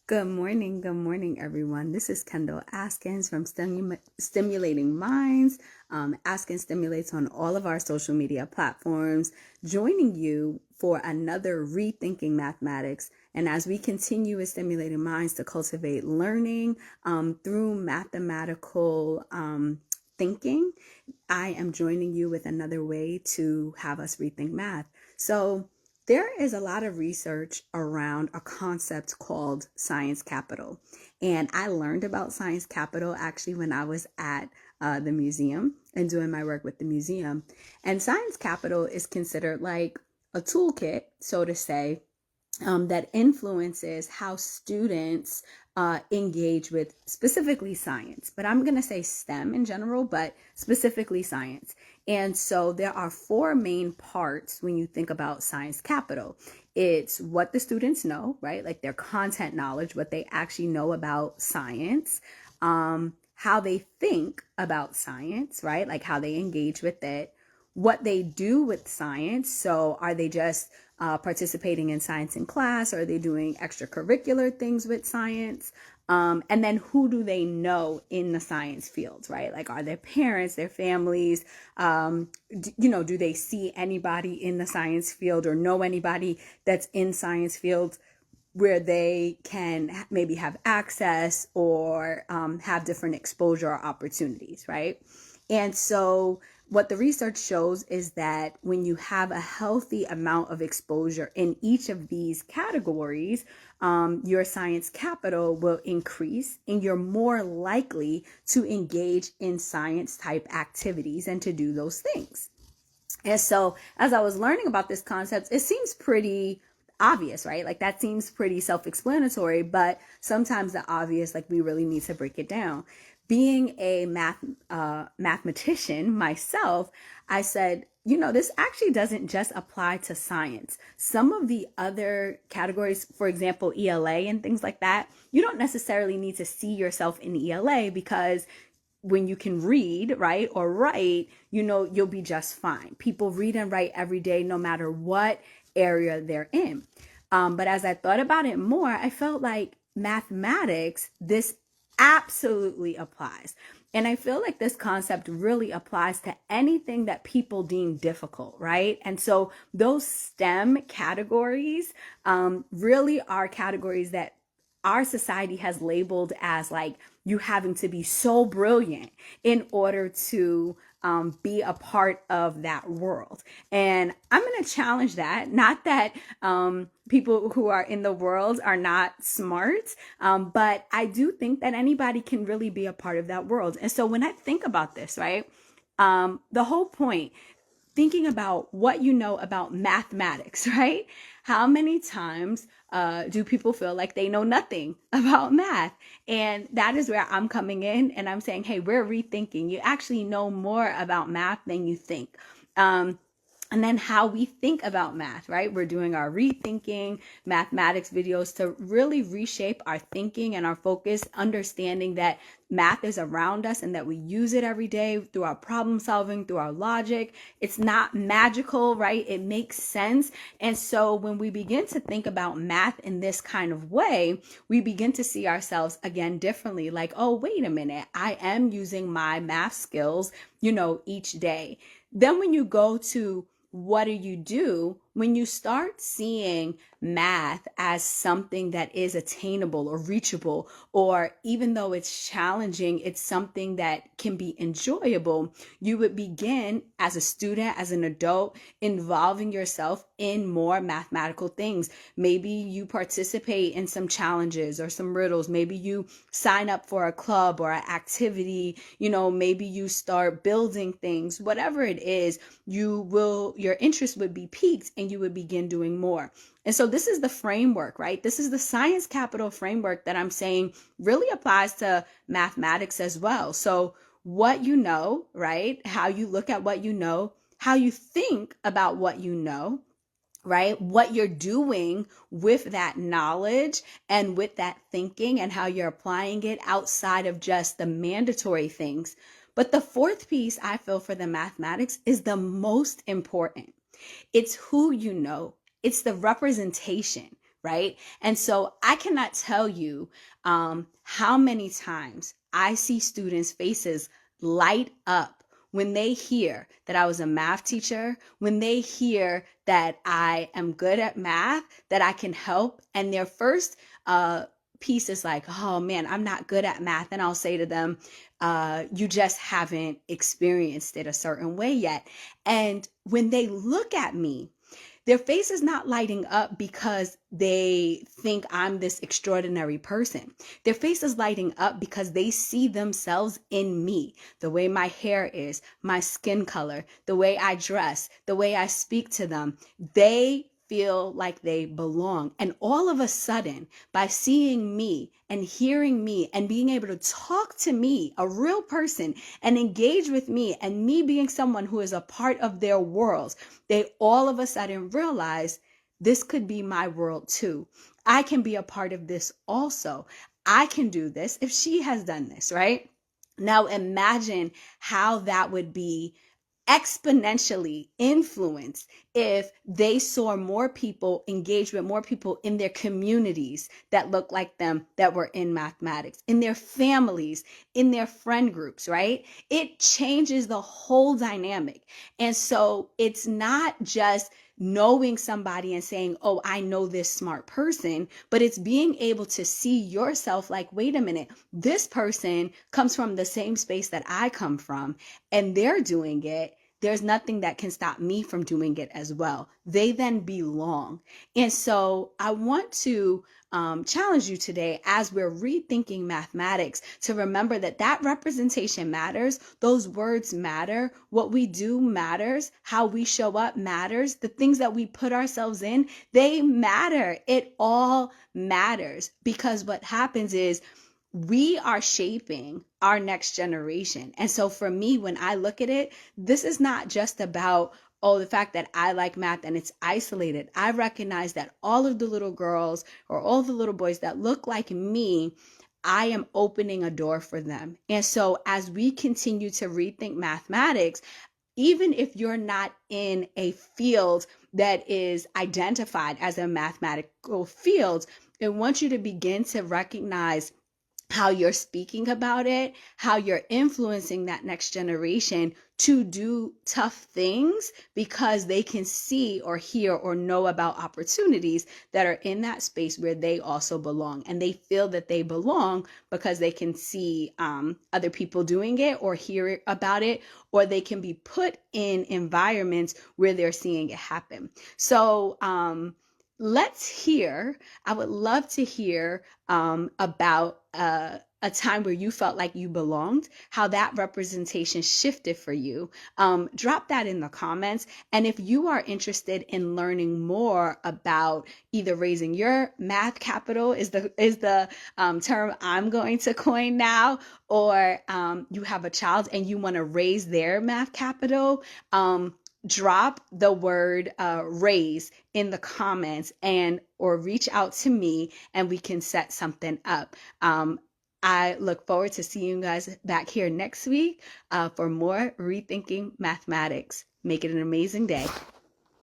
Good morning, everyone. This is Kendall Askins from Stimulating Minds. Askins stimulates on all of our social media platforms, joining you for another Rethinking Mathematics. And as we continue with Stimulating Minds to cultivate learning through mathematical thinking, I am joining you with another way to have us rethink math. So, there is a lot of research around a concept called science capital. And I learned about science capital actually when I was at the museum and doing my work with the museum. And science capital is considered like a toolkit, so to say, that influences how students engage with specifically science. But I'm going to say STEM in general, but specifically science. And so there are four main parts when you think about science capital. It's what the students know, right? Like their content knowledge, what they actually know about science, how they think about science, right? Like how they engage with it, what they do with science. So are they just participating in science in class, or are they doing extracurricular things with science? And then who do they know in the science fields, right? Like, are their parents, their families, do they see anybody in the science field or know anybody that's in science fields where they can maybe have access or have different exposure or opportunities, right? And so what the research shows is that when you have a healthy amount of exposure in each of these categories, your science capital will increase and you're more likely to engage in science type activities and to do those things. And so as I was learning about this concept, it seems pretty obvious, right? Like that seems pretty self-explanatory, but sometimes the obvious, like we really need to break it down. Being a mathematician myself, I said, this actually doesn't just apply to science. Some of the other categories, for example, ELA and things like that, you don't necessarily need to see yourself in ELA because when you can read, right, or write, you'll be just fine. People read and write every day, no matter what area they're in. But as I thought about it more, I felt like mathematics, this absolutely applies. And I feel like this concept really applies to anything that people deem difficult, right? And so those STEM categories really are categories that our society has labeled as like you having to be so brilliant in order to be a part of that world. And I'm going to challenge that. Not that people who are in the world are not smart, but I do think that anybody can really be a part of that world. And so when I think about this, right, the whole point, thinking about what you know about mathematics, right? How many times do people feel like they know nothing about math? And that is where I'm coming in and I'm saying, hey, we're rethinking. You actually know more about math than you think. And then how we think about math, right? We're doing our rethinking mathematics videos to really reshape our thinking and our focus, understanding that math is around us and that we use it every day through our problem solving, through our logic. It's not magical, right? It makes sense. And so when we begin to think about math in this kind of way, we begin to see ourselves again differently. Like, oh, wait a minute, I am using my math skills, each day. Then when you go to what do when you start seeing math as something that is attainable or reachable, or even though it's challenging, it's something that can be enjoyable? You would begin as a student, as an adult, involving yourself in more mathematical things. Maybe you participate in some challenges or some riddles. Maybe you sign up for a club or an activity. Maybe you start building things. Whatever it is, your interest would be piqued and you would begin doing more. And so this is the framework, right? This is the science capital framework that I'm saying really applies to mathematics as well. So what you know, right? How you look at what you know, how you think about what you know, right? What you're doing with that knowledge and with that thinking and how you're applying it outside of just the mandatory things. But the fourth piece I feel for the mathematics is the most important. It's who you know. It's the representation, right? And so I cannot tell you how many times I see students' faces light up when they hear that I was a math teacher, when they hear that I am good at math, that I can help, and their first piece is like, oh man, I'm not good at math. And I'll say to them, you just haven't experienced it a certain way yet. And when they look at me, their face is not lighting up because they think I'm this extraordinary person. Their face is lighting up because they see themselves in me. The way my hair is, my skin color, the way I dress, the way I speak to them. They feel like they belong. And all of a sudden, by seeing me and hearing me and being able to talk to me, a real person, and engage with me, and me being someone who is a part of their worlds, they all of a sudden realize this could be my world too. I can be a part of this also. I can do this if she has done this, right? Now imagine how that would be exponentially influenced if they saw more people engage with more people in their communities that look like them, that were in mathematics, in their families, in their friend groups, right? It changes the whole dynamic. And so it's not just knowing somebody and saying, oh, I know this smart person, but it's being able to see yourself like, wait a minute, this person comes from the same space that I come from, and they're doing it. There's nothing that can stop me from doing it as well. They then belong. And so I want to challenge you today, as we're rethinking mathematics, to remember that that representation matters. Those words matter. What we do matters. How we show up matters. The things that we put ourselves in, they matter. It all matters, because what happens is we are shaping our next generation. And so for me, when I look at it, this is not just about, oh, the fact that I like math and it's isolated. I recognize that all of the little girls or all the little boys that look like me, I am opening a door for them. And so as we continue to rethink mathematics, even if you're not in a field that is identified as a mathematical field, I want you to begin to recognize how you're speaking about it, how you're influencing that next generation to do tough things, because they can see or hear or know about opportunities that are in that space where they also belong. And they feel that they belong because they can see other people doing it or hear about it, or they can be put in environments where they're seeing it happen. So, I would love to hear about a time where you felt like you belonged, how that representation shifted for you. Drop that in the comments. And if you are interested in learning more about either raising your math capital, is the term I'm going to coin now, or you have a child and you want to raise their math capital, drop the word raise in the comments, and or reach out to me and we can set something up. I look forward to seeing you guys back here next week for more Rethinking Mathematics. Make it an amazing day.